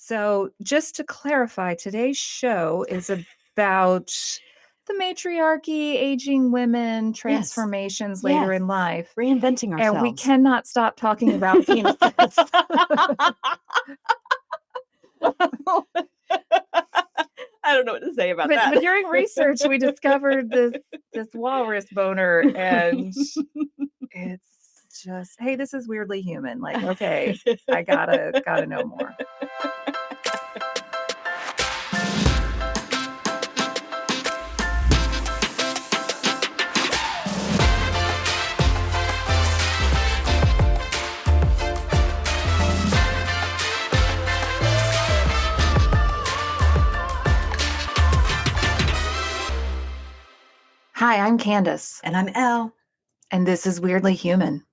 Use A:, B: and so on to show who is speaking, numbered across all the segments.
A: So, just to clarify, today's show is about the matriarchy, aging women,
B: Yes.
A: transformations later
B: Yes.
A: in life.
B: Reinventing
A: And we
B: ourselves.
A: cannot stop talking about penises.
B: I don't know what to say about
A: But
B: that.
A: during research, we discovered this walrus boner, and it's just, hey, this is weirdly human. Like, okay, I gotta know more. Hi, I'm Candace,
B: And I'm Elle.
A: and this is Weirdly Human.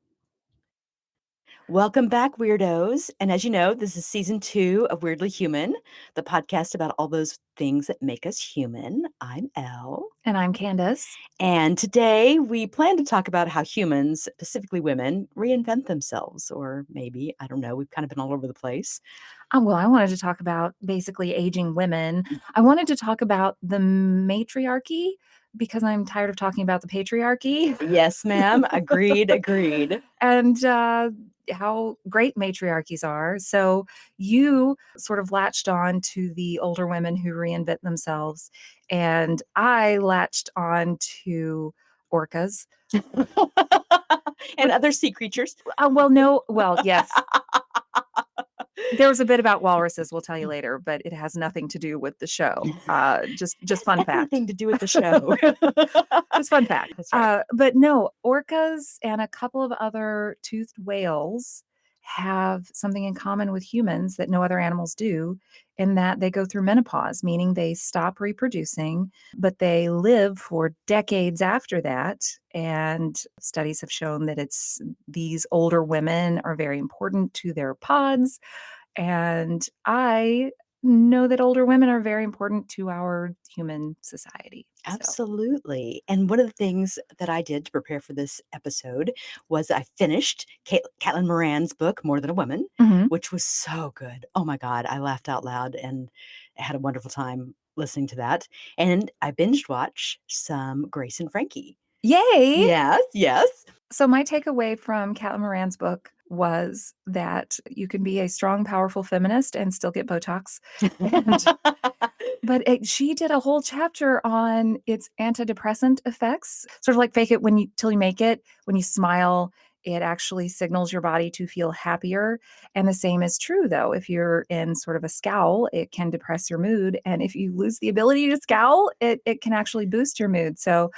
B: Welcome back, weirdos. And as you know, this is season 2 of Weirdly Human, the podcast about all those things that make us human. I'm Elle.
A: And I'm Candace.
B: And today we plan to talk about how humans, specifically women, reinvent themselves. Or maybe, I don't know, we've kind of been all over the place.
A: Well, I wanted to talk about basically aging women. I wanted to talk about the matriarchy because I'm tired of talking about the patriarchy.
B: Yes, ma'am. Agreed.
A: And how great matriarchies are. So you sort of latched on to the older women who reinvent themselves, and I latched on to orcas.
B: And other sea creatures.
A: Yes. There was a bit about walruses, we'll tell you later, but it has nothing to do with the show. Just fun fact.
B: Everything to do with the show.
A: Just fun fact.
B: That's right.
A: But no, orcas and a couple of other toothed whales have something in common with humans that no other animals do, in that they go through menopause, meaning they stop reproducing, but they live for decades after that. And studies have shown that these older women are very important to their pods. And I know that older women are very important to our human society. So.
B: Absolutely. And one of the things that I did to prepare for this episode was I finished Caitlin Moran's book, More Than a Woman, which was so good. Oh my God, I laughed out loud and had a wonderful time listening to that. And I binged watched some Grace and Frankie.
A: Yay!
B: Yes.
A: So my takeaway from Caitlin Moran's book was that you can be a strong, powerful feminist and still get Botox. But she did a whole chapter on its antidepressant effects, sort of like fake it till you make it. When you smile, it actually signals your body to feel happier. And the same is true, though. If you're in sort of a scowl, it can depress your mood. And if you lose the ability to scowl, it can actually boost your mood. So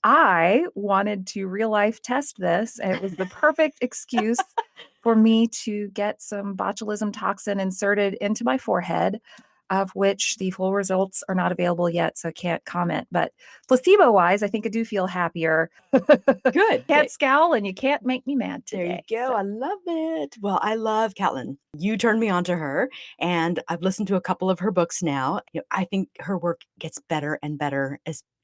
A: I wanted to real life test this, and it was the perfect excuse for me to get some botulism toxin inserted into my forehead, of which the full results are not available yet, so I can't comment. But placebo-wise, I think I do feel happier.
B: Good.
A: Can't scowl, and you can't make me mad today.
B: There you go.
A: So.
B: I love it. Well, I love Caitlin. You turned me on to her, and I've listened to a couple of her books now. I think her work gets better and better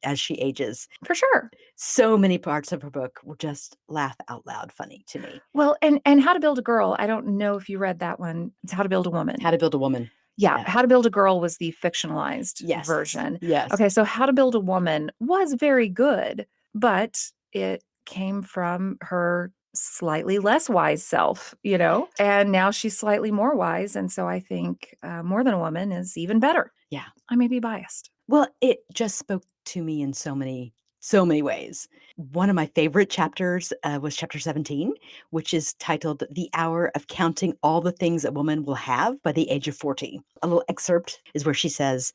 B: as she ages.
A: For sure.
B: So many parts of her book were just laugh out loud funny to me.
A: Well, and How to Build a Girl, I don't know if you read that one. It's How to Build a Woman.
B: How to Build a Woman.
A: Yeah, How to Build a Girl was the fictionalized version.
B: Yes.
A: Okay, so How to Build a Woman was very good, but it came from her slightly less wise self, and now she's slightly more wise. And so I think More Than a Woman is even better.
B: Yeah.
A: I may be biased.
B: Well, it just spoke to me in so many ways. One of my favorite chapters was chapter 17, which is titled The Hour of Counting All the Things a Woman Will Have by the Age of 40. A little excerpt is where she says,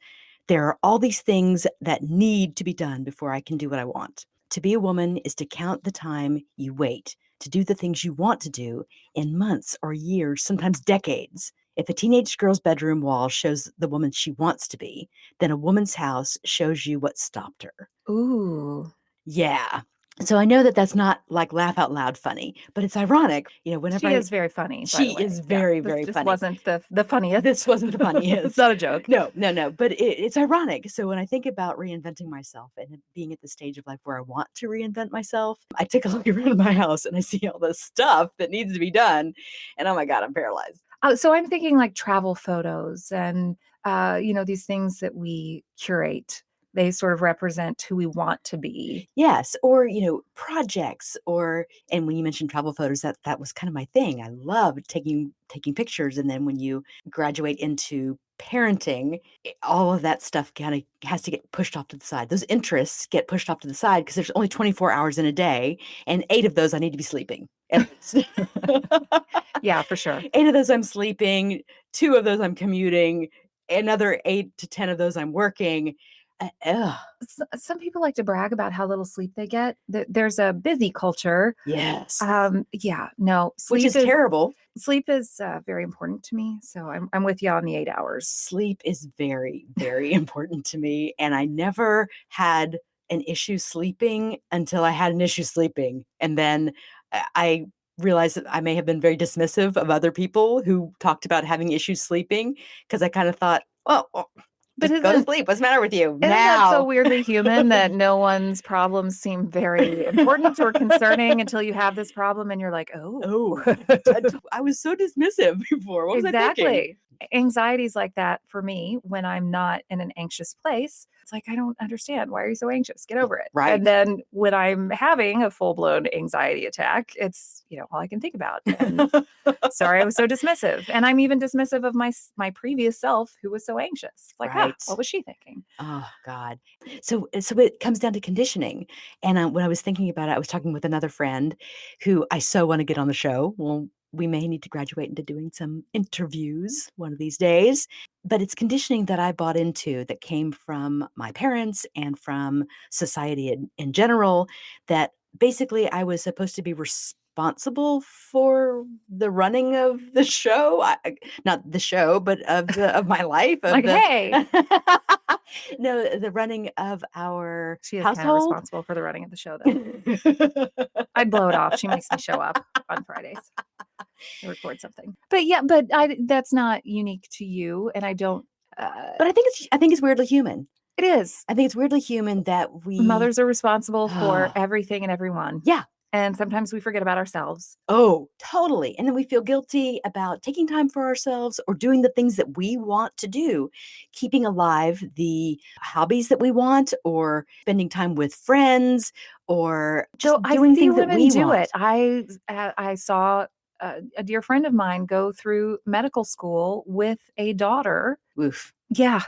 B: "There are all these things that need to be done before I can do what I want. To be a woman is to count the time you wait to do the things you want to do in months or years, sometimes decades. If a teenage girl's bedroom wall shows the woman she wants to be, then a woman's house shows you what stopped her."
A: Ooh.
B: Yeah. So I know that that's not like laugh out loud funny, but it's ironic. Whenever
A: She is very funny.
B: She is very, very
A: this
B: funny.
A: Wasn't the funniest.
B: This wasn't the funniest.
A: It's not a joke.
B: No. But it's ironic. So when I think about reinventing myself and being at the stage of life where I want to reinvent myself, I take a look around my house and I see all the stuff that needs to be done. And oh my God, I'm paralyzed.
A: So I'm thinking like travel photos and, these things that we curate. They sort of represent who we want to be.
B: Yes, or, projects and when you mentioned travel photos, that was kind of my thing. I love taking pictures, and then when you graduate into parenting, all of that stuff kinda has to get pushed off to the side. Those interests get pushed off to the side because there's only 24 hours in a day, and 8 of those I need to be sleeping, at least.
A: Yeah, for sure.
B: 8 of those I'm sleeping, 2 of those I'm commuting, another 8 to 10 of those I'm working. Ugh.
A: Some people like to brag about how little sleep they get. There's a busy culture.
B: Yes.
A: Yeah, no,
B: Which is terrible.
A: sleep is very important to me. So I'm with you on the 8 hours.
B: Sleep is very, very important to me, and I never had an issue sleeping until I had an issue sleeping, and then I realized that I may have been very dismissive of other people who talked about having issues sleeping because I kinda thought, "Well,
A: But
B: just go to sleep. What's the matter with you
A: isn't that so
B: now?"
A: weirdly human that no one's problems seem very important or concerning until you have this problem and you're like, oh.
B: Oh, I was so dismissive before. What was I thinking?
A: Exactly. Anxieties like that for me when I'm not in an anxious place. It's like, I don't understand. Why are you so anxious? Get over it. And
B: Right.
A: then when I'm having a full blown anxiety attack, it's, all I can think about. And sorry, I was so dismissive. And I'm even dismissive of my previous self who was so anxious. It's like,
B: Right.
A: what was she thinking?
B: Oh god. So it comes down to conditioning, and, when I was thinking about it, I was talking with another friend who I so wanna get on the show. Well, we may need to graduate into doing some interviews one of these days, but it's conditioning that I bought into that came from my parents and from society in general, that basically I was supposed to be responsible for the running of the show. Not the show, but of my life, of
A: Like,
B: the
A: hey,
B: no, the running of our
A: she is kind of
B: household.
A: responsible for the running of the show, though. I'd blow it off. She makes me show up on Fridays to record something. But yeah, that's not unique to you, and I don't.
B: But I think it's weirdly human.
A: It is.
B: I think it's weirdly human that we
A: Mothers are responsible for
B: Ah,
A: everything and everyone,
B: yeah.
A: and sometimes we forget about ourselves.
B: Oh, totally, and then we feel guilty about taking time for ourselves or doing the things that we want to do, keeping alive the hobbies that we want, or spending time with friends, or
A: So
B: just
A: I
B: doing
A: see
B: things that
A: women
B: we
A: do it.
B: want.
A: I saw a dear friend of mine go through medical school with a daughter.
B: Oof.
A: Yeah,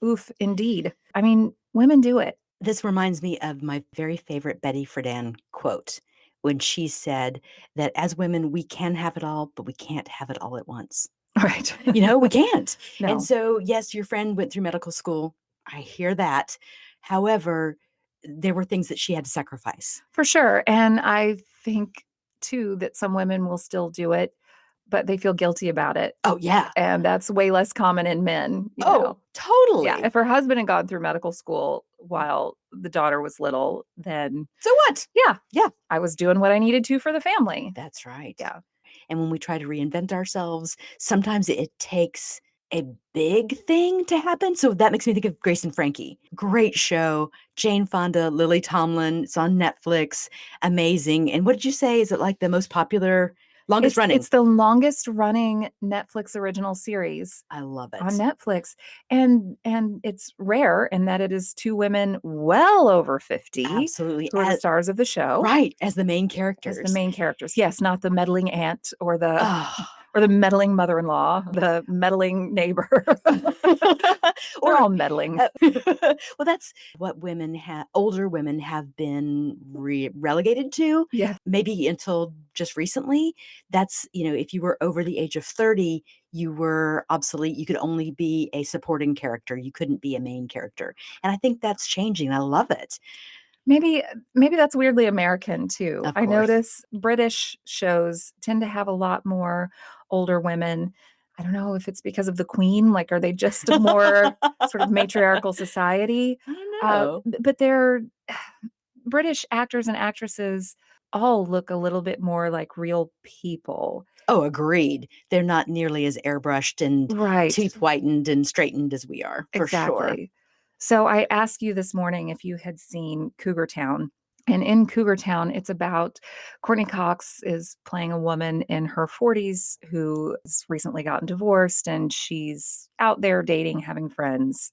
A: oof, indeed. I mean, women do it.
B: This reminds me of my very favorite Betty Friedan quote when she said that as women, we can have it all, but we can't have it all at once.
A: Right.
B: We can't. And
A: No.
B: so, yes, your friend went through medical school. I hear that. However, there were things that she had to sacrifice.
A: For sure, and I think too that some women will still do it, but they feel guilty about it,
B: Oh, yeah.
A: and that's way less common in men.
B: Oh,
A: Yeah,
B: totally.
A: if her husband had gone through medical school while the daughter was little, then
B: So what?
A: yeah,
B: Yeah,
A: I was doing what I needed to for the family.
B: that's right.
A: Yeah.
B: And when we try to reinvent ourselves, sometimes it takes a big thing to happen. So that makes me think of Grace and Frankie. Great show. Jane Fonda, Lily Tomlin. It's on Netflix. Amazing. And what did you say? Is it like the most popular, longest running?
A: It's the longest running Netflix original series
B: I love
A: on
B: it.
A: Netflix, and it's rare in that it is 2 women well over 50
B: Absolutely.
A: who are the stars of the show
B: Right. As the main
A: as the
B: characters.
A: main characters. Yes, not the meddling aunt or the
B: Oh.
A: or the meddling mother-in-law, the meddling neighbor. They're
B: Or
A: all meddling.
B: well, that's what older women have been relegated to,
A: Yeah.
B: maybe until just recently. That's, if you were over the age of 30, you were obsolete. You could only be a supporting character. You couldn't be a main character. And I think that's changing. I love it.
A: Maybe that's weirdly American too.
B: Of
A: I
B: course.
A: notice British shows tend to have a lot more older women. I don't know if it's because of the Queen, like, are they just a more sort of matriarchal society?
B: I don't know.
A: But they're British actors and actresses all look a little bit more like real people.
B: Oh, agreed. They're not nearly as airbrushed and
A: Right.
B: teeth whitened and straightened as we are, for sure.
A: Exactly. So I asked you this morning if you had seen Cougar Town, And in Cougar Town, it's about Courtney Cox is playing a woman in her 40s who has recently gotten divorced, and she's out there dating, having friends.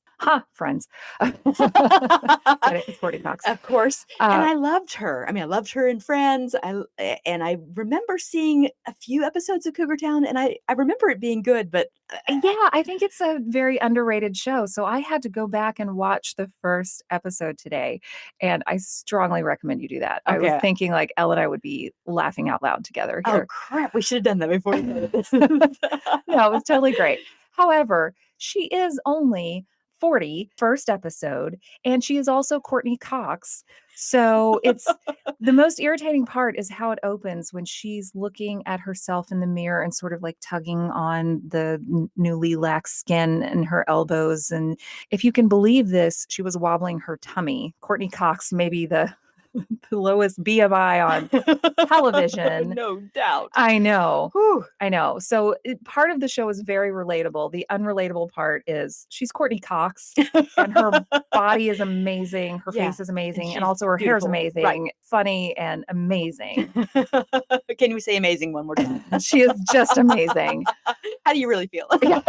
A: Friends. Get it? It's Courtney Cox.
B: Of course. And
A: Uh,
B: I loved her. I mean, I loved her in Friends. And I remember seeing a few episodes of Cougar Town, and I remember it being good, but
A: yeah, I think it's a very underrated show. So I had to go back and watch the first episode today, and I strongly recommend you do that. I was
B: okay.
A: thinking like Elle and I would be laughing out loud together
B: Oh
A: here.
B: crap, we should have done that before we did this.
A: No, it was totally great. However, she is only 40, first episode, and she is also Courtney Cox. So it's the most irritating part is how it opens when she's looking at herself in the mirror and sort of like tugging on the newly lax skin and her elbows. And if you can believe this, she was wobbling her tummy. Courtney Cox, maybe the lowest BMI on television.
B: No doubt.
A: I know.
B: Whew.
A: I know. So part of the show is very relatable. The unrelatable part is she's Courtney Cox and her body is amazing. Her
B: Yeah,
A: face is amazing. And
B: she's
A: also her hair is
B: beautiful.
A: amazing,
B: Right.
A: funny and amazing.
B: Can we say amazing one more time?
A: She is just amazing.
B: How do you really feel?
A: Yeah.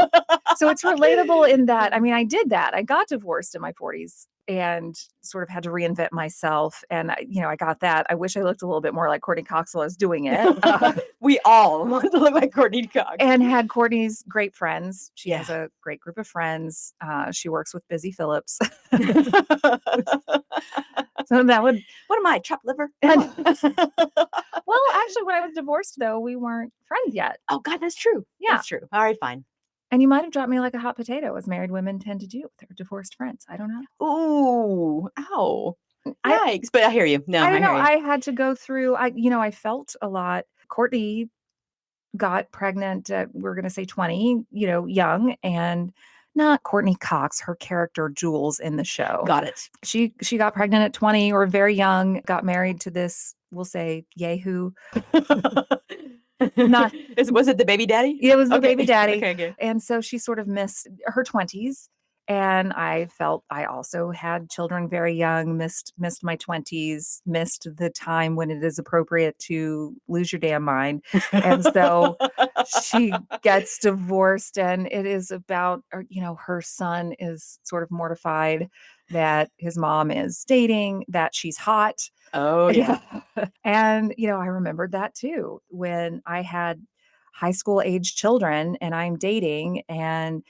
A: So it's relatable in that, I mean, I did that. I got divorced in my 40s and sort of had to reinvent myself. And, I got that. I wish I looked a little bit more like Courtney Cox while I was doing it.
B: We all want to look like Courtney Cox.
A: And had Courtney's great friends. She
B: Yeah.
A: has a great group of friends. She works with Busy Phillips. So that would,
B: what am I, chopped liver?
A: well, actually, when I was divorced, though, we weren't friends yet.
B: Oh, God, that's true.
A: Yeah.
B: That's true. All right, fine.
A: And you might have dropped me like a hot potato, as married women tend to do with their divorced friends. I don't know.
B: Ooh, ow.
A: I,
B: Yikes. But I hear you. No,
A: I don't know.
B: hear you.
A: I had to go through, I felt a lot. Courtney got pregnant at, we're going to say 20, young, and not Courtney Cox, her character Jules in the show.
B: Got it.
A: She got pregnant at 20 or very young, got married to this, we'll say, yahoo.
B: Not was it the baby daddy?
A: It was the baby daddy.
B: Okay.
A: And so she sort of missed her 20s. And I felt I also had children very young, missed my 20s, missed the time when it is appropriate to lose your damn mind. And so she gets divorced, and it is about, her son is sort of mortified that his mom is dating, that she's hot.
B: Oh, yeah.
A: And, I remembered that too when I had high school age children and I'm dating, and,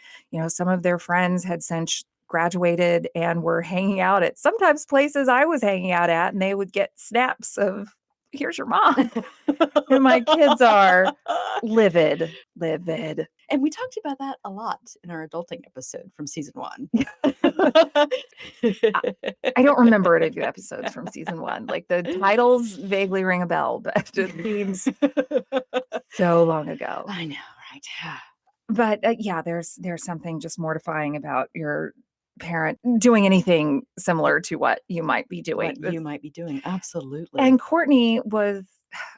A: some of their friends had since graduated and were hanging out at sometimes places I was hanging out at, and they would get snaps of, here's your mom. And my kids are livid.
B: And we talked about that a lot in our adulting episode from season 1.
A: I don't remember any of the episodes from season 1. Like the titles vaguely ring a bell, but it seems so long ago.
B: I know, right?
A: But yeah, there's something just mortifying about your parent doing anything similar to what you might be doing.
B: What you might be doing, absolutely.
A: And Courtney was,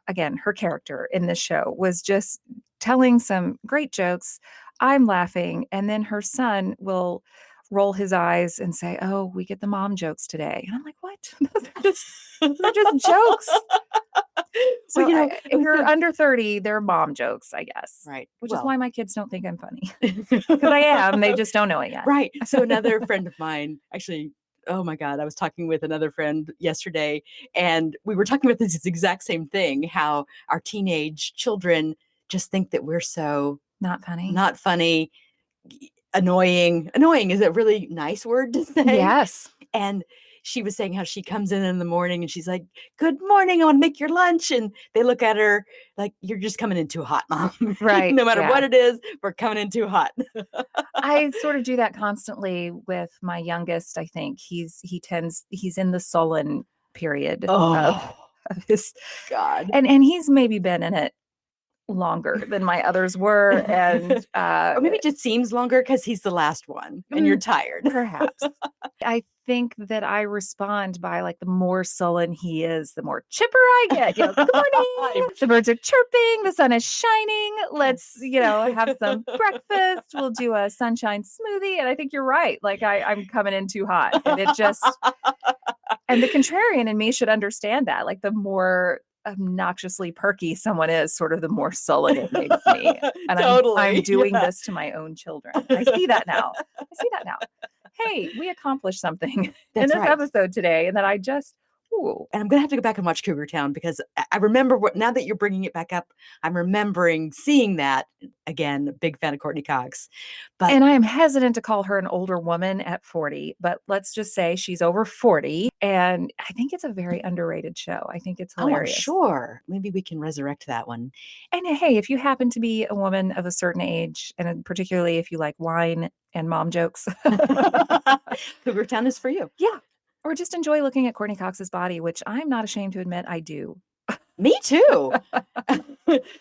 A: again, her character in this show was just telling some great jokes. I'm laughing, and then her son will roll his eyes and say, "Oh, we get the mom jokes today." And I'm like, "What? those are just jokes." So
B: well,
A: if you're under 30, they're mom jokes, I guess.
B: right.
A: Which is why my kids don't think I'm funny. Because I am. They just don't know it yet.
B: Right. So another friend of mine, actually, oh my God, I was talking with another friend yesterday, and we were talking about this exact same thing, how our teenage children just think that we're so
A: not funny.
B: Annoying. Annoying is a really nice word to say.
A: Yes.
B: And she was saying how she comes in the morning and she's like, "Good morning, I want to make your lunch." And they look at her like, "You're just coming in too hot, Mom."
A: Right.
B: No matter what it is, we're coming in too hot.
A: I sort of do that constantly with my youngest. I think he's in the sullen period of his
B: God.
A: And he's maybe been in it longer than my others were. And
B: or maybe it just seems longer because he's the last one and you're tired.
A: Perhaps. I think that I respond by like the more sullen he is, the more chipper I get. Good morning. The birds are chirping. The sun is shining. Let's, have some breakfast. We'll do a sunshine smoothie. And I think you're right. Like I'm coming in too hot. And it just, And the contrarian in me should understand that. Like the more obnoxiously perky someone is, sort of the more sullen it makes me. And I'm
B: Totally.
A: doing
B: Yeah.
A: this to my own children. I see that now. I see that now. Hey, we accomplished something in
B: That's
A: this
B: right.
A: episode today, and that I just, ooh.
B: And I'm gonna have to go back and watch Cougar Town because I remember now that you're bringing it back up, I'm remembering seeing that again. Big fan of Courtney Cox, but
A: And I am hesitant to call her an older woman at 40, but let's just say she's over 40. And I think it's a very underrated show. I think it's
B: oh, I'm
A: hilarious.
B: sure maybe we can resurrect that one.
A: And hey, if you happen to be a woman of a certain age, and particularly if you like wine and mom jokes,
B: Cougar Town is for you.
A: yeah, or just enjoy looking at Courtney Cox's body, which I'm not ashamed to admit I do.
B: Me too.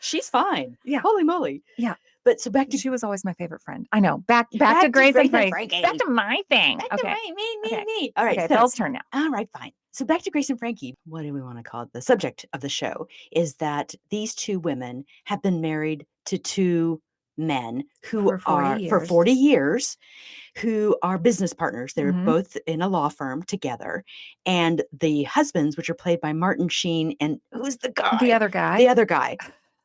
B: She's fine.
A: Yeah.
B: Holy moly.
A: Yeah.
B: But so back to
A: She was always my favorite friend. I know. Back to
B: back
A: Grace and Frankie.
B: Frankie.
A: Back to my thing.
B: Back
A: Okay.
B: to me.
A: Okay.
B: All right.
A: Okay,
B: So,
A: Belle's turn now.
B: all right, fine. So back to Grace and Frankie. What do we want to call it? The subject of the show is that these two women have been married to two men who
A: For 40
B: are for
A: years.
B: 40 years, who are business partners. They're
A: Mhm.
B: both in a law firm together. And the husbands, which are played by Martin Sheen, and who's the guy?
A: The other guy.
B: The other guy.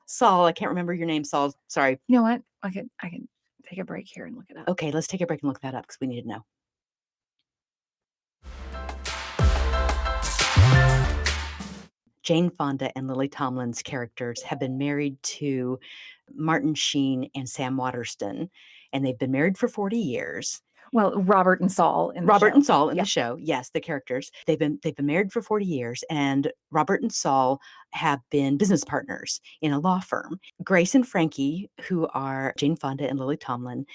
B: Saul. I can't remember your name, Saul. Sorry.
A: You know what? I can take a break here and look it up.
B: Okay, let's take a break and look that up because we need to know. Jane Fonda and Lily Tomlin's characters have been married to Martin Sheen and Sam Waterston, and they've been married for 40 years.
A: Well, Robert and Saul in the
B: Robert
A: show.
B: and Saul in
A: Yeah.
B: the show. Yes, the characters. They've been married for 40 years, and Robert and Saul have been business partners in a law firm. Grace and Frankie, who are Jane Fonda and Lily Tomlin,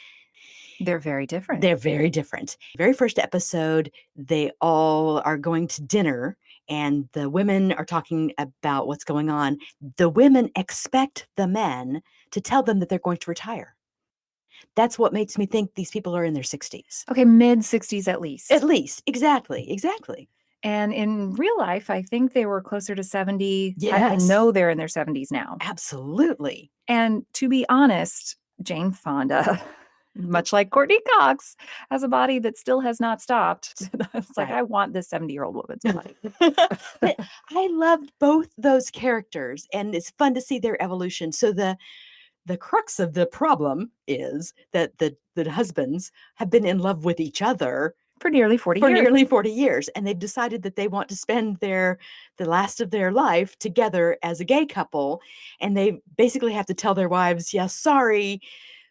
A: They're very different.
B: they're very different. Very first episode, they all are going to dinner and the women are talking about what's going on. The women expect the men to tell them that they're going to retire. That's what makes me think these people are in their 60s.
A: Okay, mid-60s at least.
B: At least. Exactly.
A: And in real life, I think they were closer to 70. I
B: Yes.
A: know they're in their 70s now.
B: Absolutely.
A: And to be honest, Jane Fonda, much like Courtney Cox, has a body that still has not stopped. It's like,
B: Right.
A: I want this 70-year-old woman's body.
B: But I loved both those characters, and it's fun to see their evolution. So the crux of the problem is that the husbands have been in love with each other
A: For nearly 40
B: for
A: years.
B: nearly 40 years, and they've decided that they want to spend the last of their life together as a gay couple, and they basically have to tell their wives, "Yeah, sorry."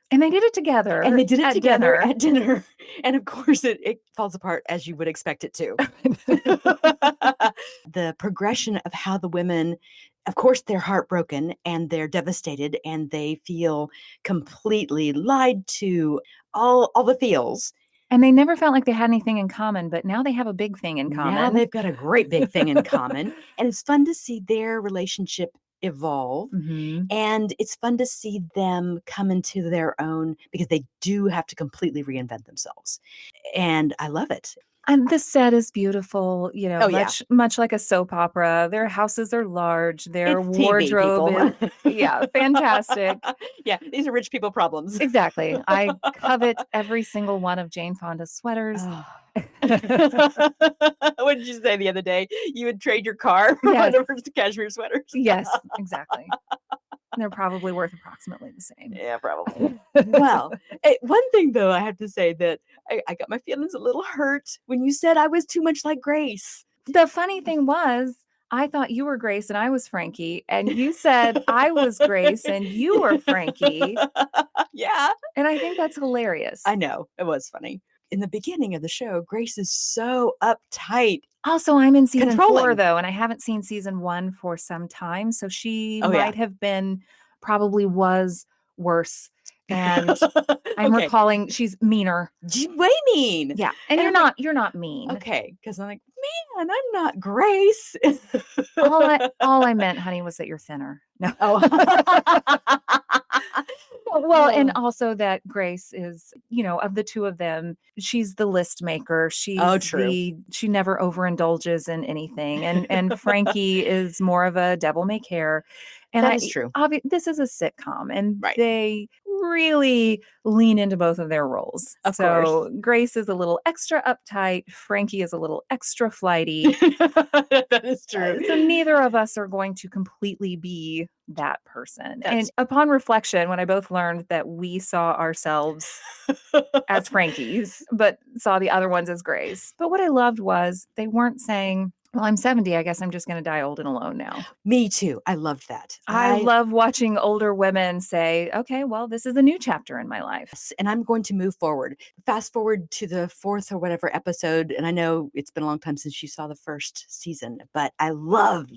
A: And they did it together.
B: And they did it
A: at
B: together
A: dinner.
B: at dinner. And of course, it falls apart as you would expect it to. The progression of how the women, of course, they're heartbroken and they're devastated and they feel completely lied to, all the feels.
A: And they never felt like they had anything in common, but now they have a big thing in common.
B: Now they've got a great big thing in common. And it's fun to see their relationship evolve.
A: Mhm.
B: And it's fun to see them come into their own because they do have to completely reinvent themselves. And I love it.
A: And the set is beautiful, you know,
B: Oh, yeah.
A: much like a soap opera. Their houses are large. Their
B: It's TV,
A: wardrobe
B: people.
A: is yeah, fantastic.
B: Yeah, these are rich people problems.
A: Exactly. I covet every single one of Jane Fonda's sweaters.
B: Oh. What did you say the other day? You would trade your car for
A: Yes.
B: one of those cashmere sweaters?
A: Yes, exactly. They're probably worth approximately the same.
B: Yeah, probably. Well, one thing though, I have to say that I got my feelings a little hurt when you said I was too much like Grace.
A: The funny thing was, I thought you were Grace and I was Frankie, and you said I was Grace and you were Frankie.
B: Yeah.
A: And I think that's hilarious.
B: I know. It was funny. In the beginning of the show, Grace is so uptight.
A: Also, I'm in season 4
B: Controlling.
A: though, and I haven't seen season 1 for some time, so she
B: Oh, yeah.
A: might have been probably was worse. And I'm
B: Okay.
A: recalling she's meaner.
B: Way mean.
A: Yeah. And
B: And
A: you're not mean.
B: Okay, because I'm like, man, I'm not Grace.
A: All I meant, honey, was that you're thinner. No.
B: Oh.
A: Well, and
B: Oh.
A: also that Grace is, you know, of the two of them, she's the list maker. She's
B: true.
A: she never overindulges in anything. And Frankie is more of a devil may care. And
B: That is true.
A: This is a sitcom, and
B: Right.
A: they really lean into both of their roles.
B: Of course.
A: So Grace is a little extra uptight, Frankie is a little extra flighty.
B: That is true.
A: So neither of us are going to completely be that person. And
B: That's
A: upon reflection, when I both learned that we saw ourselves as Frankies, but saw the other ones as Grace. But what I loved was they weren't saying, well, I'm 70. I guess I'm just going to die old and alone now.
B: Me too. I loved that.
A: I love watching older women say, okay, well, this is a new chapter in my life.
B: And I'm going to move forward. Fast forward to the 4th or whatever episode, and I know it's been a long time since you saw the first season, but I loved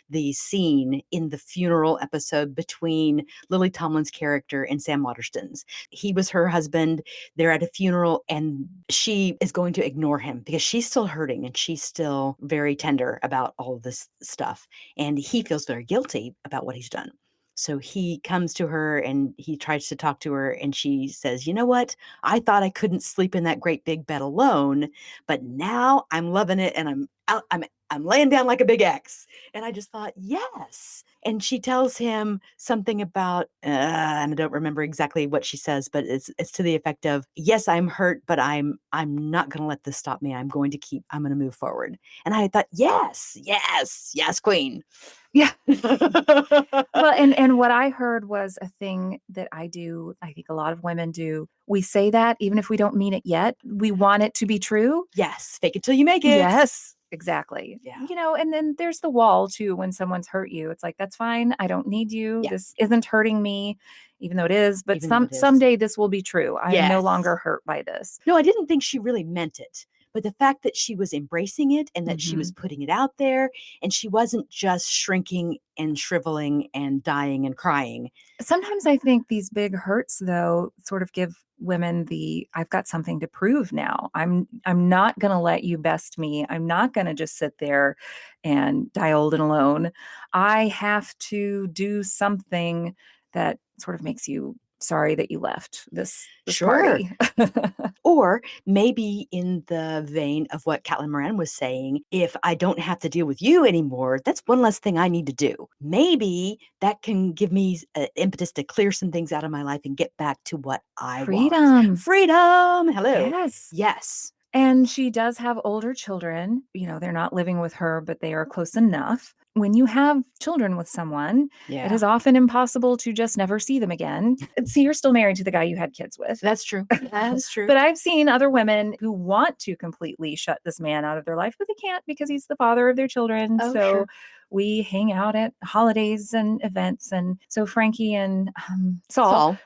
B: the scene in the funeral episode between Lily Tomlin's character and Sam Waterston's. He was her husband. They're at a funeral, and she is going to ignore him because she's still hurting and she's still very tender about all of this stuff. And he feels very guilty about what he's done. So he comes to her and he tries to talk to her, and she says, "You know what? I thought I couldn't sleep in that great big bed alone, but now I'm loving it and I'm laying down like a big X." And I just thought, yes. And she tells him something about, and I don't remember exactly what she says, but it's to the effect of, "Yes, I'm hurt, but I'm not going to let this stop me. I'm going to move forward." And I thought, yes, queen.
A: Yeah. Well, and what I heard was a thing that I do, I think a lot of women do. We say that even if we don't mean it yet, we want it to be true.
B: Yes, fake it till you make it.
A: Yes, exactly.
B: Yeah.
A: And then there's the wall too when someone's hurt you. It's like, that's fine. I don't need you.
B: Yeah.
A: This isn't hurting me, even though it is. But
B: Even though it is.
A: someday this will be true. I'm no
B: Yes.
A: longer hurt by this.
B: No, I didn't think she really meant it. But the fact that she was embracing it and that she was putting it out there, and she wasn't just shrinking and shriveling and dying and crying.
A: Sometimes I think these big hurts, though, sort of give women I've got something to prove now. I'm not going to let you best me. I'm not going to just sit there and die old and alone. I have to do something that sort of makes you sorry that you left this
B: Sure.
A: party.
B: Or maybe in the vein of what Caitlin Moran was saying, if I don't have to deal with you anymore, that's one less thing I need to do. Maybe that can give me impetus to clear some things out of my life and get back to what I want. Freedom. Hello.
A: Yes.
B: Yes.
A: And she does have older children. They're not living with her, but they are close enough. When you have children with someone, it is often impossible to just never see them again. See, you're still married to the guy you had kids with.
B: That's true. That's true.
A: But I've seen other women who want to completely shut this man out of their life, but they can't because he's the father of their children.
B: Oh,
A: so
B: sure.
A: we hang out at holidays and events. And so Frankie and
B: Saul,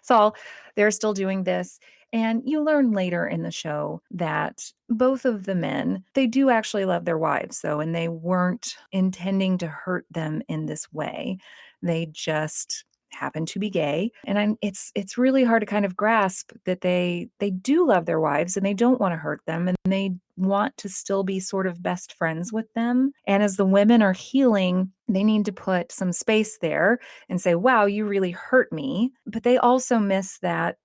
A: they're still doing this. And you learn later in the show that both of the men, they do actually love their wives, though, and they weren't intending to hurt them in this way. They just happen to be gay. And it's really hard to kind of grasp that they do love their wives and they don't want to hurt them and they want to still be sort of best friends with them. And as the women are healing, they need to put some space there and say, wow, you really hurt me. But they also miss that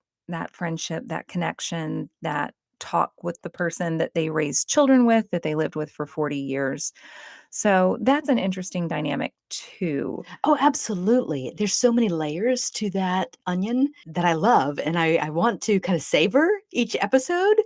A: friendship, that connection, that talk with the person that they raised children with, that they lived with for 40 years. So that's an interesting dynamic too.
B: Oh, absolutely. There's so many layers to that onion that I love, and I want to kind of savor each episode.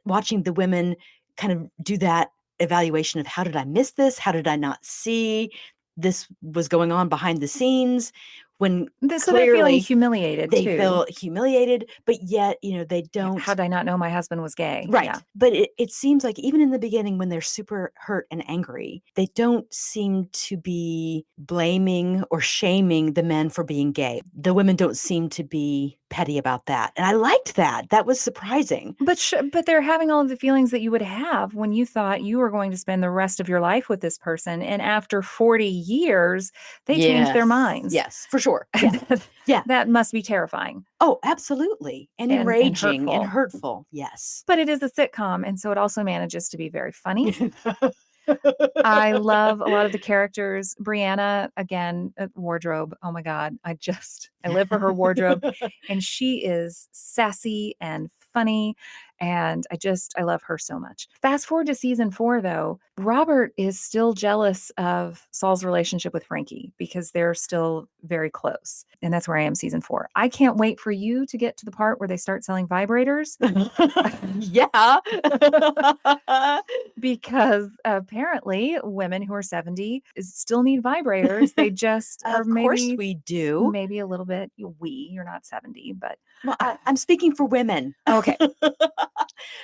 B: Watching the women kind of do that evaluation of, how did I miss this? How did I not see this was going on behind the scenes? When
A: So they're feeling
B: clearly
A: humiliated
B: they
A: too.
B: feel humiliated, but yet, they don't.
A: How did I not know my husband was gay?
B: Right.
A: Yeah.
B: But it seems like even in the beginning, when they're super hurt and angry, they don't seem to be blaming or shaming the men for being gay. The women don't seem to be petty about that. And I liked that. That was surprising.
A: But they're having all of the feelings that you would have when you thought you were going to spend the rest of your life with this person. And after 40 years, they changed their minds.
B: Yes, for sure. Yeah. Yeah.
A: That must be terrifying.
B: Oh, absolutely. And enraging and hurtful. Yes.
A: But it is a sitcom. And so it also manages to be very funny. I love a lot of the characters. Brianna, again, wardrobe. Oh my God. I live for her wardrobe. And she is sassy and funny. And I love her so much. Fast forward to season 4, though, Robert is still jealous of Saul's relationship with Frankie because they're still very close. And that's where I am season 4. I can't wait for you to get to the part where they start selling vibrators.
B: Yeah.
A: Because apparently women who are 70 still need vibrators. They just are
B: Of course
A: maybe
B: we do.
A: a little bit you're not 70, but
B: Well, I'm speaking for women.
A: okay.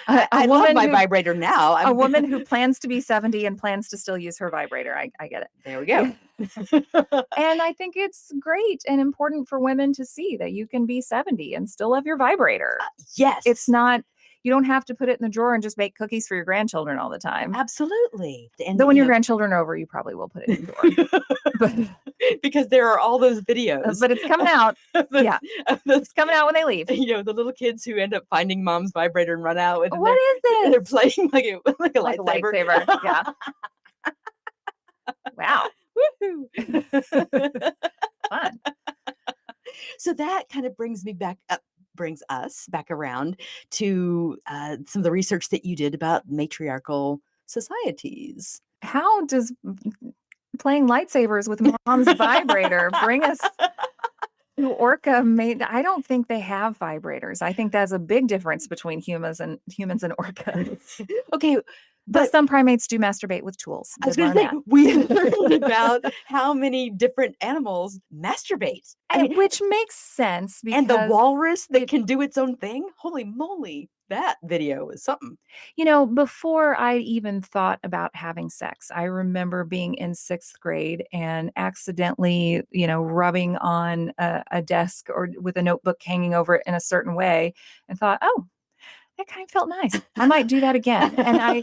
B: I love my vibrator now.
A: A woman who plans to be 70 and plans to still use her vibrator. I get it.
B: There we go.
A: And I think it's great and important for women to see that you can be 70 and still have your vibrator.
B: Yes.
A: It's not, you don't have to put it in the drawer and just bake cookies for your grandchildren all the time.
B: Absolutely. And
A: though when your grandchildren are over, you probably will put it in the drawer. But
B: because there are all those videos.
A: But it's coming out. Yeah. It's coming out when they leave.
B: The little kids who end up finding mom's vibrator and run out with
A: What is this?
B: They're playing like a
A: Like
B: lightsaber.
A: A lightsaber. Yeah. Wow.
B: Woohoo.
A: Fun.
B: So that kind of brings us back around to some of the research that you did about matriarchal societies.
A: How does playing lightsabers with mom's vibrator bring us to orca? I don't think they have vibrators. I think that's a big difference between humans and orcas.
B: Okay.
A: But some primates do masturbate with tools.
B: I was going to say, we learned about how many different animals masturbate.
A: Which makes sense.
B: And the walrus that can do its own thing? Holy moly, that video is something.
A: Before I even thought about having sex, I remember being in 6th grade and accidentally, rubbing on a desk or with a notebook hanging over it in a certain way and thought, oh, that kind of felt nice. I might do that again. And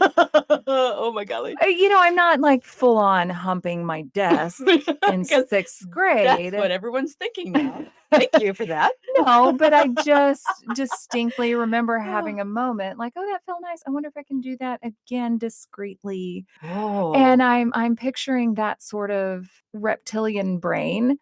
B: oh my golly.
A: I'm not like full on humping my desk in 6th grade.
B: That's what everyone's thinking now. Thank you for that.
A: No, but I just distinctly remember having a moment like, oh, that felt nice. I wonder if I can do that again discreetly.
B: Oh.
A: And I'm picturing that sort of reptilian brain.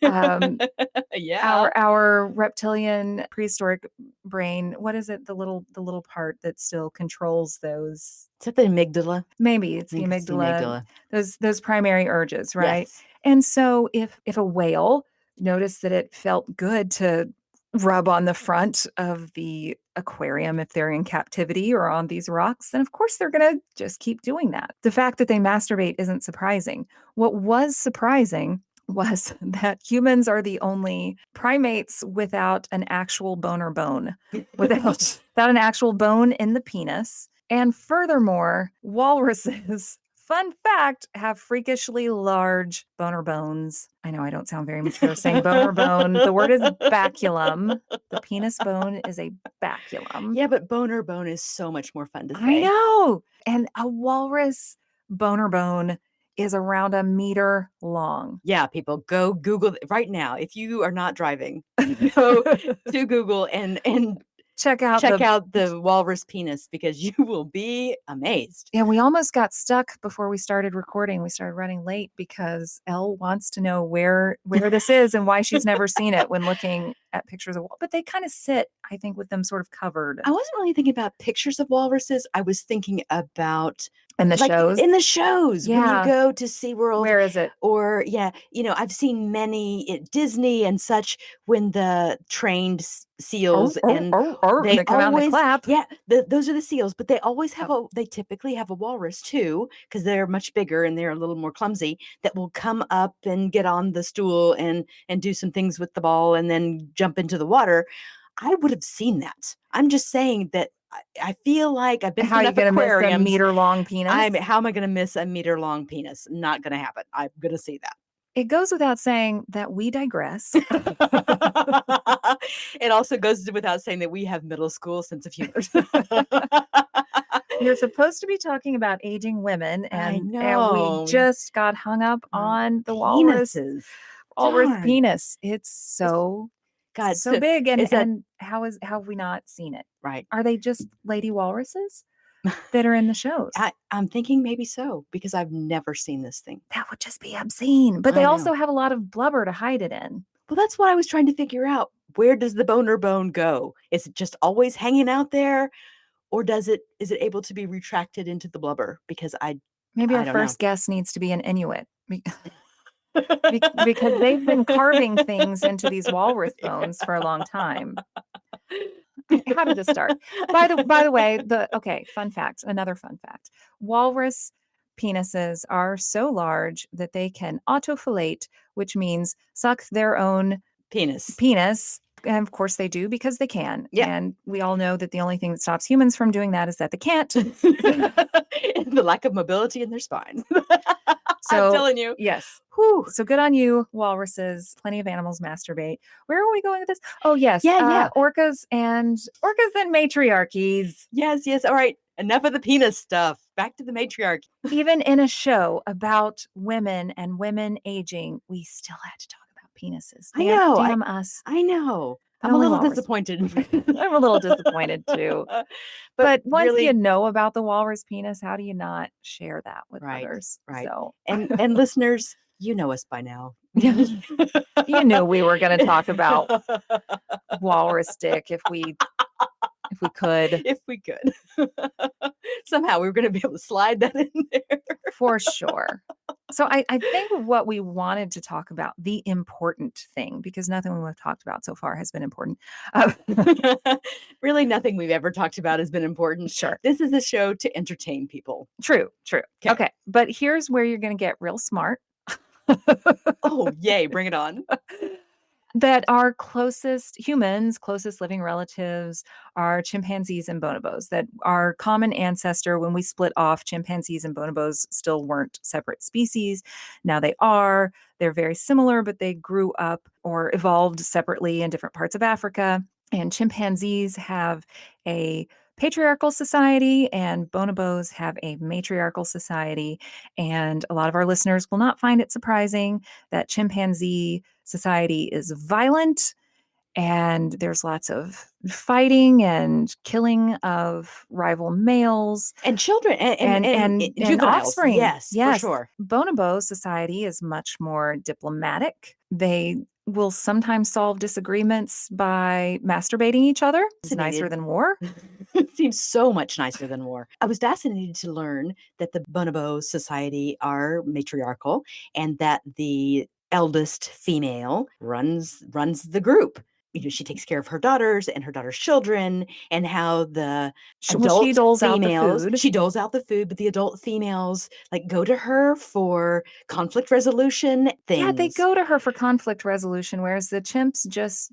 B: Yeah.
A: Our reptilian prehistoric brain. What is it? The little part that still controls those.
B: Is that the amygdala?
A: Maybe it's the amygdala. Those primary urges, right?
B: Yes.
A: And so if a whale noticed that it felt good to rub on the front of the aquarium if they're in captivity or on these rocks, then of course they're going to just keep doing that. The fact that they masturbate isn't surprising. What was surprising was that humans are the only primates without an actual boner bone, without an actual bone in the penis. And furthermore, walruses, fun fact, have freakishly large boner bones. I know I don't sound very mature saying boner bone. The word is baculum. The penis bone is a baculum.
B: Yeah, but boner bone is so much more fun to say.
A: I know. And a walrus boner bone is around 1 meter long.
B: Yeah, people, go Google right now. If you are not driving, go to Google and check out the walrus penis because you will be amazed.
A: Yeah, we almost got stuck before we started recording. We started running late because Elle wants to know where this is and why she's never seen it when looking at pictures of. But they kind of sit, I think, with them sort of covered.
B: I wasn't really thinking about pictures of walruses. I was thinking about
A: in the shows.
B: In the shows,
A: yeah.
B: When you go to SeaWorld.
A: Where is it?
B: Or I've seen many at Disney and such when the trained seals
A: they come
B: always
A: out and clap.
B: Yeah, those are the seals, but they always have they typically have a walrus too because they're much bigger and they're a little more clumsy that will come up and get on the stool and do some things with the ball and then jump into the water. I would have seen that. I'm just saying that I feel like I've been to enough aquariums. How are you going to miss
A: a meter-long penis?
B: How am I going to miss a meter-long penis? Not going to happen. I'm going to see that.
A: It goes without saying that we digress.
B: It also goes without saying that we have middle school sense of humor.
A: You're supposed to be talking about aging women, and we just got hung up on the walrus penis. It's so big, and how have we not seen it?
B: Right?
A: Are they just lady walruses that are in the shows?
B: I'm thinking maybe so because I've never seen this thing.
A: That would just be obscene. But they also have a lot of blubber to hide it in.
B: Well, that's what I was trying to figure out. Where does the boner bone go? Is it just always hanging out there, or is it able to be retracted into the blubber? Because
A: Maybe our
B: I don't know.
A: first guest needs to be an Inuit because they've been carving things into these walrus bones for a long time. How did this start? By the way, fun fact, another fun fact. Walrus penises are so large that they can autofillate, which means suck their own
B: Penis.
A: penis. And of course they do because they can.
B: Yep.
A: And we all know that the only thing that stops humans from doing that is that they can't.
B: The lack of mobility in their spines. I'm
A: So,
B: telling you.
A: yes.
B: Whew.
A: So good on you, walruses. Plenty of animals masturbate. Where are we going with this? Oh, yes.
B: Yeah.
A: Orcas and matriarchies.
B: Yes. All right. Enough of the penis stuff. Back to the matriarchy.
A: Even in a show about women and women aging, we still had to talk about penises.
B: I know.
A: Damn us.
B: I know.
A: But
B: I'm a
A: only
B: little
A: walrus.
B: disappointed.
A: I'm a little disappointed too. But once
B: really,
A: you know about the walrus penis, how do you not share that with others?
B: right.
A: So,
B: and listeners, you know us by now.
A: you knew we were going to talk about walrus dick if we could.
B: If we could. Somehow we were going to be able to slide that in there.
A: For sure. So I think what we wanted to talk about, the important thing, because nothing we've talked about so far has been important.
B: Really, nothing we've ever talked about has been important.
A: Sure.
B: This is a show to entertain people.
A: True. Okay. But here's where you're going to get real smart.
B: Oh, yay. Bring it on.
A: That our closest living relatives are chimpanzees and bonobos, that our common ancestor, when we split off, chimpanzees and bonobos still weren't separate species. Now they are. They're very similar, but they grew up or evolved separately in different parts of Africa. And chimpanzees have a patriarchal society and bonobos have a matriarchal society. And a lot of our listeners will not find it surprising that chimpanzee society is violent and there's lots of fighting and killing of rival males
B: and children and juveniles.
A: offspring.
B: Yes, for sure.
A: Bonobo society is much more diplomatic. They will sometimes solve disagreements by masturbating each other. It's nicer than war.
B: It seems so much nicer than war. I was fascinated to learn that the Bonobo society are matriarchal and that the eldest female runs the group. You know, she takes care of her daughters and her daughters' children, and how the adult
A: she doles
B: females,
A: out the food.
B: she doles out the food, but the adult females like go to her for conflict resolution things.
A: Yeah, they go to her for conflict resolution, whereas the chimps just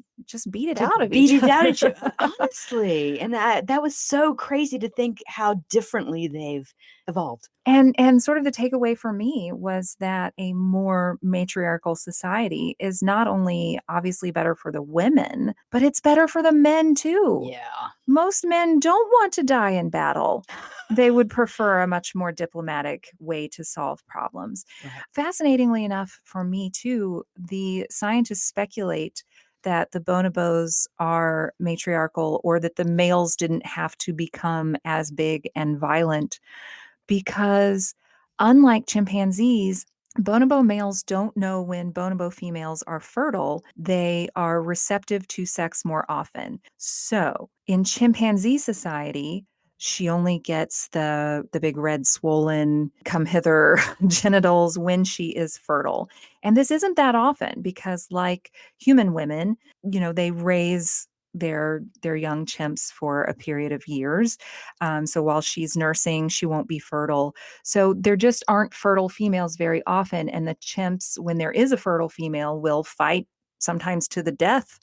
A: beat it out of
B: beat
A: each
B: it out
A: other.
B: of honestly. And that was so crazy to think how differently they've evolved.
A: And sort of the takeaway for me was that a more matriarchal society is not only obviously better for the women, but it's better for the men too.
B: Yeah.
A: Most men don't want to die in battle. They would prefer a much more diplomatic way to solve problems.
B: Right.
A: Fascinatingly enough, for me too, the scientists speculate that the bonobos are matriarchal or that the males didn't have to become as big and violent because unlike chimpanzees, bonobo males don't know when bonobo females are fertile. They are receptive to sex more often. So in chimpanzee society, she only gets the big red swollen come hither genitals when she is fertile. And this isn't that often because like human women, they raise their young chimps for a period of years. So while she's nursing, she won't be fertile. So there just aren't fertile females very often. And the chimps, when there is a fertile female, will fight sometimes to the death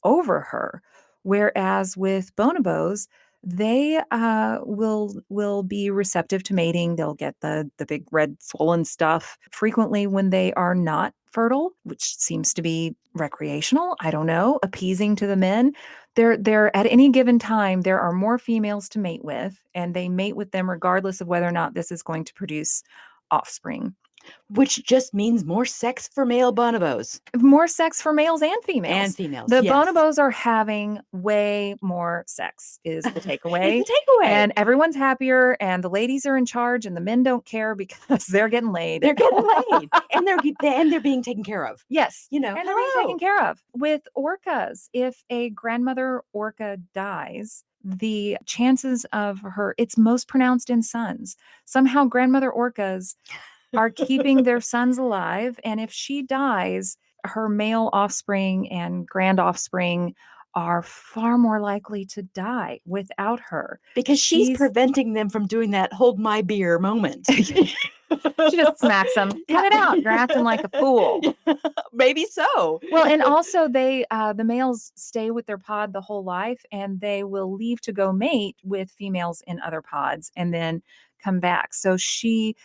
A: over her. Whereas with bonobos, they will be receptive to mating. They'll get the big red swollen stuff frequently when they are not fertile, which seems to be recreational. I don't know, appeasing to the men. There at any given time, there are more females to mate with, and they mate with them regardless of whether or not this is going to produce offspring.
B: Which just means more sex for male bonobos
A: More sex for males and
B: and
A: females.
B: females.
A: The
B: Yes.
A: bonobos are having way more sex is the
B: Is
A: takeaway.
B: the takeaway.
A: And everyone's happier and the ladies are in charge and the men don't care because they're getting laid.
B: They're getting laid and they're being taken care of.
A: Yes.
B: You know,
A: And they're being taken care of. With orcas, if a grandmother orca dies, the chances of her, it's most pronounced in sons. Somehow grandmother orcas are keeping their sons alive. And if she dies, her male offspring and grand offspring are far more likely to die without her.
B: Because she's preventing them from doing that hold my beer moment.
A: She just smacks them. Cut it out. You're acting like a fool.
B: Maybe so.
A: Well, and also they the males stay with their pod the whole life and they will leave to go mate with females in other pods and then come back. So she,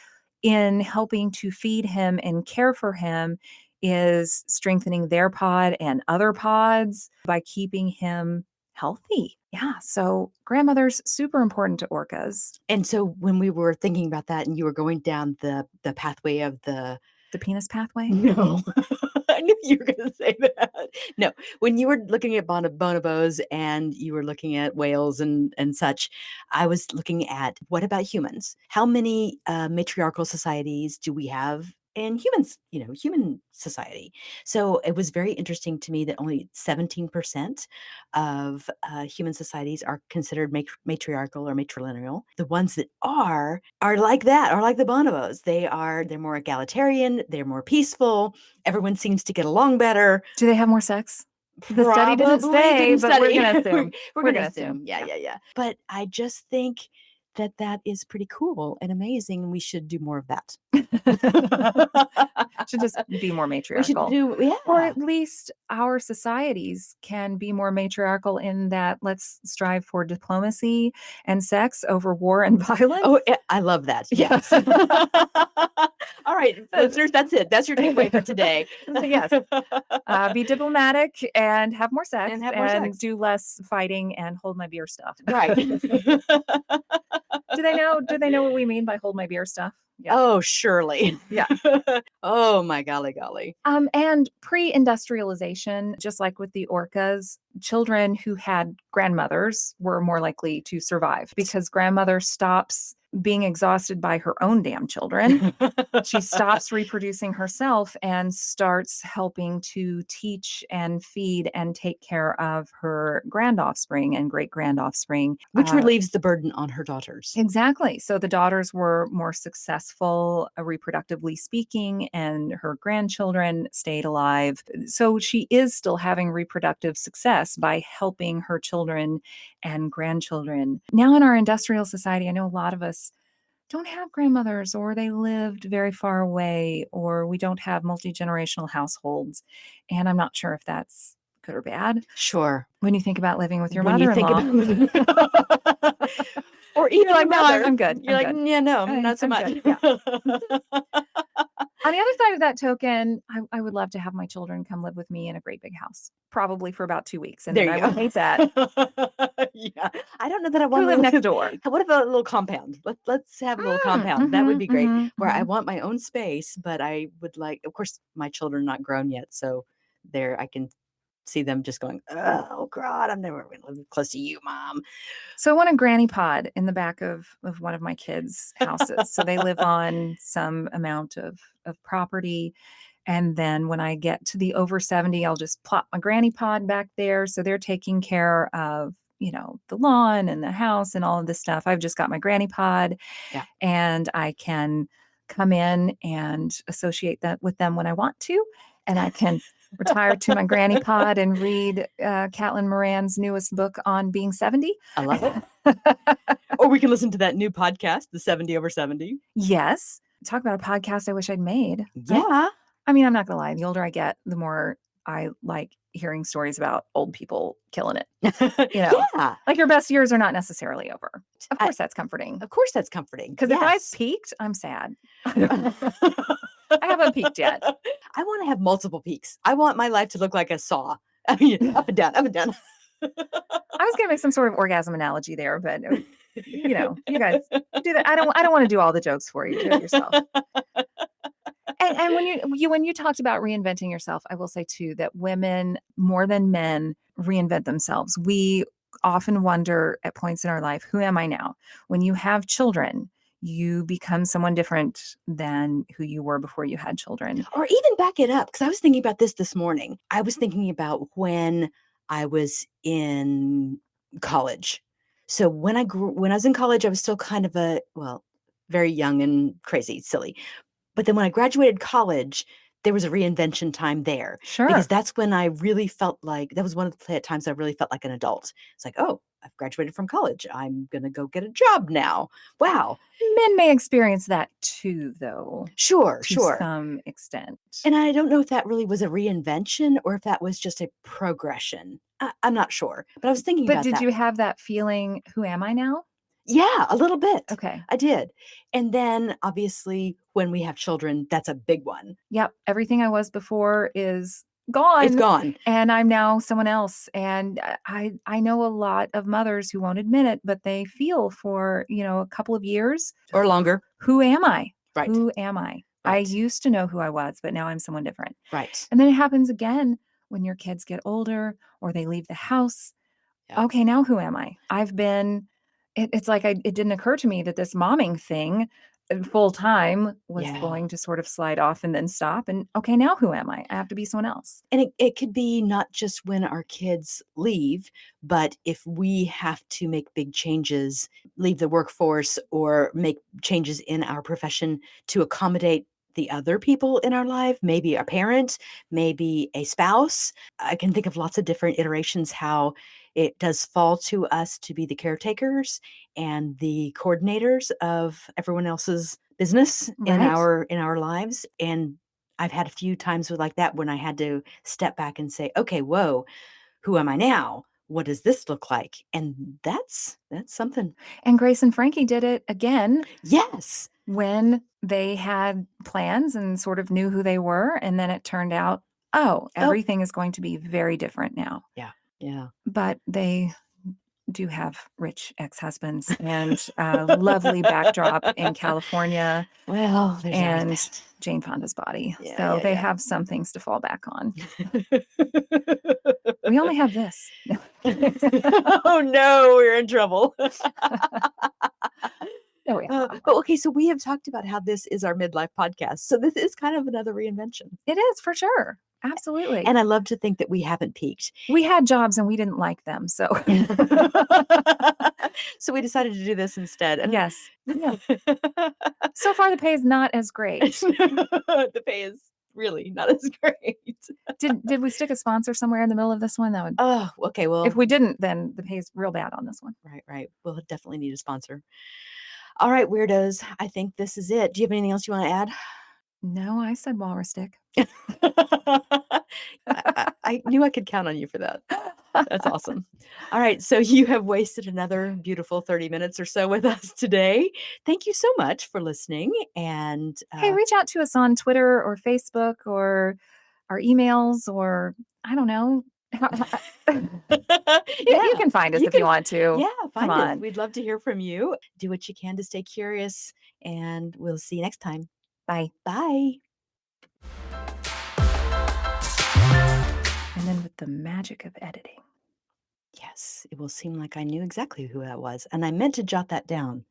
A: in helping to feed him and care for him, is strengthening their pod and other pods by keeping him healthy. Yeah. So grandmother's super important to orcas.
B: And so when we were thinking about that and you were going down the pathway of the
A: penis pathway?
B: No. I knew you were gonna say that. No. When you were looking at bonobos and you were looking at whales and such, I was looking at what about humans? How many matriarchal societies do we have in humans, human society? So it was very interesting to me that only 17% of human societies are considered matriarchal or matrilineal. The ones that are like that, are like the bonobos. They're more egalitarian, they're more peaceful, everyone seems to get along better.
A: Do they have more sex? The study didn't say, but we're going to assume.
B: We're going to assume. Yeah. But I just think that is pretty cool and amazing, and we should do more of that.
A: Should just be more matriarchal.
B: We should do,
A: or at least our societies can be more matriarchal in that let's strive for diplomacy and sex over war and violence.
B: Oh, I love that. Yes. All right, listeners, that's it. That's your takeaway for today.
A: Yes. Be diplomatic and have more sex
B: and
A: do less fighting and hold my beer stuff.
B: Right.
A: Do they know what we mean by hold my beer stuff?
B: Yeah. Oh, surely.
A: Yeah.
B: Oh, my golly.
A: And pre-industrialization, just like with the orcas, children who had grandmothers were more likely to survive because grandmother stops being exhausted by her own damn children. She stops reproducing herself and starts helping to teach and feed and take care of her grand offspring and great grand offspring.
B: Which relieves the burden on her daughters.
A: Exactly. So the daughters were more successful, reproductively speaking, and her grandchildren stayed alive. So she is still having reproductive success by helping her children and grandchildren. Now in our industrial society, I know a lot of us don't have grandmothers, or they lived very far away, or we don't have multi-generational households. And I'm not sure if that's good or bad.
B: Sure.
A: When you think about living with your
B: When
A: mother-in-law.
B: Or even
A: like,
B: no,
A: I'm good.
B: You're
A: I'm
B: like,
A: good.
B: yeah, no, not so much.
A: Yeah. On the other side of that token, I would love to have my children come live with me in a great big house, probably for about 2 weeks. And
B: There
A: then
B: you
A: I would
B: go.
A: hate that.
B: Yeah. I don't know that I want
A: to live next door.
B: What about a little compound? Let's have a little compound. That would be great. Where I want my own space, but I would like, of course, my children are not grown yet. So there I can see them just going, oh God, I'm never going to live close to you, Mom.
A: So I want a granny pod in the back of one of my kids' houses. So they live on some amount of property. And then when I get to the over 70, I'll just plop my granny pod back there. So they're taking care of, the lawn and the house and all of this stuff. I've just got my granny pod and I can come in and associate that with them when I want to. And I can retire to my granny pod and read Caitlin Moran's newest book on being 70.
B: I love it. Or we can listen to that new podcast, the 70 over 70.
A: Yes. Talk about a podcast I wish I'd made.
B: Yeah.
A: I mean, I'm not going to lie. The older I get, the more I like hearing stories about old people killing it.
B: Yeah.
A: Like your best years are not necessarily over. Of course, that's comforting.
B: Of course, that's comforting.
A: Because if I've peaked, I'm sad. I haven't peaked yet.
B: I want to have multiple peaks. I want my life to look like a saw. I mean, up and down, up and down.
A: I was going to make some sort of orgasm analogy there, but you guys do that. I don't want to do all the jokes for you. Do it yourself. And when you talked about reinventing yourself, I will say too that women more than men reinvent themselves. We often wonder at points in our life, who am I now? When you have children, you become someone different than who you were before you had children.
B: Or even back it up, because I was thinking about this morning. I was thinking about when I was in college. So when I was in college, I was still kind of very young and crazy, silly. But then when I graduated college, there was a reinvention time there because
A: Sure.
B: that's when I really felt like that was one of the times I really felt like an adult. It's like, oh, I've graduated from college. I'm going to go get a job now. Wow.
A: Men may experience that too, though,
B: Sure,
A: to
B: sure.
A: some extent.
B: And I don't know if that really was a reinvention or if that was just a progression. I'm not sure, but I was thinking
A: But
B: about
A: did
B: that.
A: you have that feeling, who am I now?
B: Yeah, a little bit.
A: Okay.
B: I did. And then obviously when we have children, that's a big one.
A: Yep, everything I was before is
B: It's
A: gone,
B: gone
A: and I'm now someone else, and I know a lot of mothers who won't admit it, but they feel for, a couple of years,
B: or longer.
A: "Who am I?
B: Right.
A: Who am I? I
B: Right.
A: used to know who I was, but now I'm someone different."
B: Right.
A: And then it happens again when your kids get older or they leave the house.
B: Yeah.
A: Okay, now who am I? It's like it didn't occur to me that this momming thing full time was
B: Yeah.
A: going to sort of slide off and then stop. And okay, now who am I? I have to be someone else.
B: And it could be not just when our kids leave, but if we have to make big changes, leave the workforce or make changes in our profession to accommodate the other people in our life, maybe a parent, maybe a spouse. I can think of lots of different iterations how it does fall to us to be the caretakers and the coordinators of everyone else's business
A: Right.
B: in our lives. And I've had a few times with like that when I had to step back and say, "Okay, whoa, who am I now? What does this look like?" And that's something.
A: And Grace and Frankie did it again
B: Yes.
A: when they had plans and sort of knew who they were. And then it turned out, oh,
B: Oh,
A: everything is going to be very different now.
B: yeah. Yeah.
A: But they do have rich ex-husbands and a lovely backdrop in California
B: Well, there's always
A: and
B: that.
A: Jane Fonda's body.
B: Yeah,
A: So
B: yeah,
A: they
B: yeah.
A: have some things to fall back on. We only have this. No.
B: Oh no, we're in trouble.
A: No, we have a lot
B: But
A: more.
B: okay, so we have talked about how this is our midlife podcast. So this is kind of another reinvention.
A: It is for sure. Absolutely.
B: And I love to think that we haven't peaked.
A: We had jobs and we didn't like them. So
B: So we decided to do this instead. And
A: yes. Yeah. So far the pay is not as great.
B: the pay is really not as great.
A: Did we stick a sponsor somewhere in the middle of this one? That would
B: Oh, okay. Well,
A: if we didn't, then the pay is real bad on this one.
B: right, right. We'll definitely need a sponsor. All right, weirdos. I think this is it. Do you have anything else you want to add?
A: No, I said walrus dick.
B: I knew I could count on you for that. That's awesome. All right. So you have wasted another beautiful 30 minutes or so with us today. Thank you so much for listening. And
A: Hey, reach out to us on Twitter or Facebook or our emails or I don't know. You
B: yeah,
A: can find us
B: you
A: if you
B: can,
A: want to.
B: yeah,
A: Come
B: find us.
A: on.
B: We'd love to hear from you. Do what you can to stay curious. And we'll see you next time.
A: Bye.
B: Bye.
A: And then with the magic of editing.
B: Yes, it will seem like I knew exactly who that was. And I meant to jot that down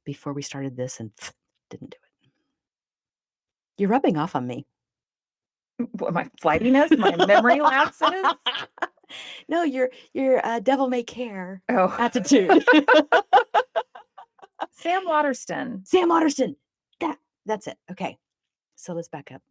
B: before we started this and didn't do it. You're rubbing off on me.
A: What, my flightiness, my memory lapses.
B: No, your devil may care
A: Oh,
B: attitude.
A: Sam Waterston.
B: Sam Otterston. That's it. Okay. So let's back up.